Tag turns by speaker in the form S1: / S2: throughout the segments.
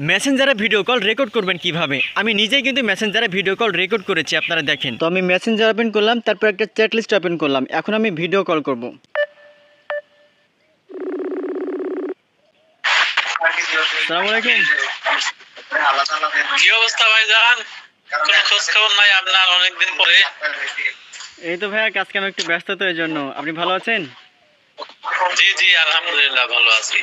S1: মেসেঞ্জারে video call record করবেন কিভাবে? আমি নিজেই কিন্তু মেসেঞ্জারে ভিডিও কল রেকর্ড করেছি, আপনারা দেখেন। তো আমি মেসেঞ্জার ওপেন করলাম, তারপর একটা চ্যাট লিস্ট ওপেন করলাম। এখন আমি ভিডিও কল করব। আসসালামু আলাইকুম।
S2: কি অবস্থা ভাইজান? কোনো খোঁজ খবর নাই আপনার অনেকদিন পরে।
S1: এই তো ভাইয়া, কাজ কামে একটু ব্যস্ত, তো এই জন্য। আপনি ভালো আছেন?
S2: জি জি আলহামদুলিল্লাহ ভালো আছি।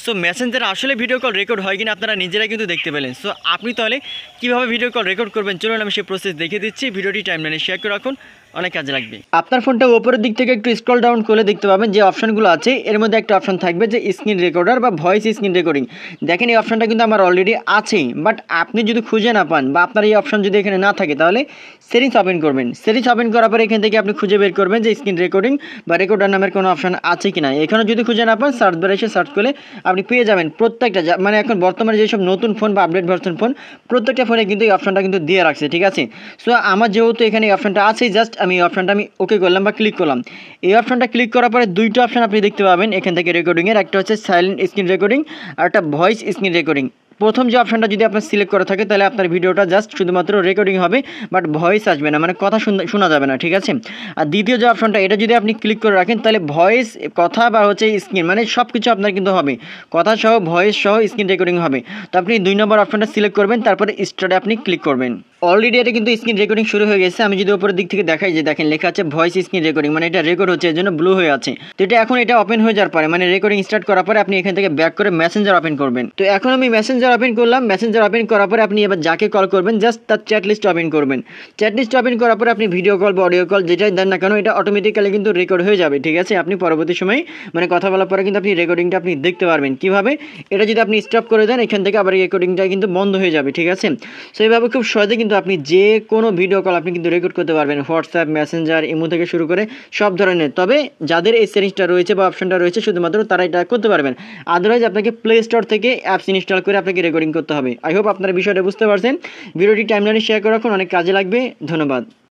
S1: সো মেসেঞ্জারে আসলে ভিডিও কল রেকর্ড হয় কিনা আপনারা নিজেরাই কিন্তু দেখতে পেলেন। সো আপনি তাহলে কীভাবে ভিডিও কল রেকর্ড করবেন, চলুন আমি সেই প্রসেস দেখিয়ে দিচ্ছি। ভিডিওটি টাইমলাইনে শেয়ার করে রাখুন, অনেক কাজে লাগবে। আপনার ফোনটা উপরের দিক থেকে একটু স্ক্রল ডাউন করলে দেখতে পাবেন যে অপশনগুলো আছে, এর মধ্যে একটা অপশন থাকবে যে স্ক্রিন রেকর্ডার বা ভয়েস স্ক্রিন রেকর্ডিং। দেখেন এই অপশনটা কিন্তু আমার অলরেডি আছে, বাট আপনি যদি খুঁজে না পান বা আপনার এই অপশন যদি এখানে না থাকে, তাহলে সেটিংস ওপেন করবেন। সেটিংস ওপেন করার পরে এখান থেকে আপনি খুঁজে বের করবেন যে স্ক্রিন রেকর্ডিং বা রেকর্ডার নামের কোনো অপশন আছে কিনা। এখানে যদি খুঁজে না পান, সার্চ বারে এসে সার্চ করলে আপনি পেয়ে যাবেন। প্রত্যেকটা মানে এখন বর্তমানে যেসব নতুন ফোন বা আপডেট ভার্সন ফোন, প্রত্যেকটা ফোনে কিন্তু এই অপশনটা কিন্তু দিয়ে রাখছে, ঠিক আছে। সো আমার যেহেতু এখানে এই অপশনটা আছে, জাস্ট আমি এই অপশনটা ওকে করলাম বা ক্লিক করলাম। এই অপশনটা ক্লিক করার পরে দুইটা অপশন আপনি দেখতে পাবেন এখান থেকে রেকর্ডিংয়ের। একটা হচ্ছে সাইলেন্ট স্ক্রিন রেকর্ডিং আর একটা ভয়েস স্ক্রিন রেকর্ডিং। প্রথম যে অপশনটা যদি আপনার সিলেক্ট করা থাকে, তাহলে আপনার ভিডিওটা জাস্ট শুধুমাত্র রেকর্ডিং হবে, বাট ভয়েস আসবে না, মানে কথা শোনা যাবে না, ঠিক আছে। আর দ্বিতীয় যে অপশনটা, এটা যদি আপনি ক্লিক করে রাখেন, তাহলে ভয়েস, কথা বা হচ্ছে স্ক্রিন, মানে সব কিছু আপনার কিন্তু হবে, কথা সহ ভয়েস সহ স্ক্রিন রেকর্ডিং হবে। তো আপনি 2 নম্বর অপশনটা সিলেক্ট করবেন, তারপরে স্টার্টে আপনি ক্লিক করবেন। অলরেডি এটা কিন্তু স্ক্রিন রেকর্ডিং শুরু হয়ে গেছে। আমি যদি উপরের দিক থেকে দেখাই, যে দেখেন লেখা আছে ভয়েস স্ক্রিন রেকর্ডিং, মানে এটা রেকর্ড হচ্ছে, এর জন্য ব্লু হয়ে আছে। তো এটা এখন এটা ওপেন হয়ে যাওয়ার পরে, মানে রেকর্ডিং স্টার্ট করার পরে আপনি এখান থেকে ব্যাক করে মেসেঞ্জার ওপেন করবেন। তো এখন আমি মেসেঞ্জার ওপেন করলাম। মেসেঞ্জার ওপেন করার পরে আপনি এবার যাকে কল করবেন, জাস্ট তার চ্যাট লিস্ট ওপেন করবেন। চ্যাট লিস্ট ওপেন করার পরে আপনি ভিডিও কল বা অডিও কল যেটাই দেন না কেন, এটা অটোমেটিক্যালি কিন্তু রেকর্ড হয়ে যাবে, ঠিক আছে। আপনি পরবর্তী সময় মানে কথা বলার পরে কিন্তু আপনি রেকর্ডিংটা আপনি দেখতে পারবেন। কিভাবে? এটা যদি আপনি স্টপ করে দেন, এখান থেকে আবার রেকর্ডিংটা কিন্তু বন্ধ হয়ে যাবে, ঠিক আছে। সো এইভাবে খুব সহজে কিন্তু আপনি যে কোনো ভিডিও কল আপনি কিন্তু রেকর্ড করতে পারবেন, হোয়াটসঅ্যাপ, মেসেঞ্জার, ইমো থেকে শুরু করে সব ধরনের। তবে যাদের এই সেটিংসটা রয়েছে বা অপশনটা রয়েছে, শুধুমাত্র তারা এটা করতে পারবেন। আদারওয়াইজ আপনাকে প্লে স্টোর থেকে অ্যাপস ইনস্টল করে আপনাকে রেকর্ডিং করতে হবে। আই হোপ আপনারা বিষয়টা বুঝতে পারছেন। ভিডিওটি টাইমলাইনে শেয়ার করে রাখুন, অনেক কাজে লাগবে। ধন্যবাদ।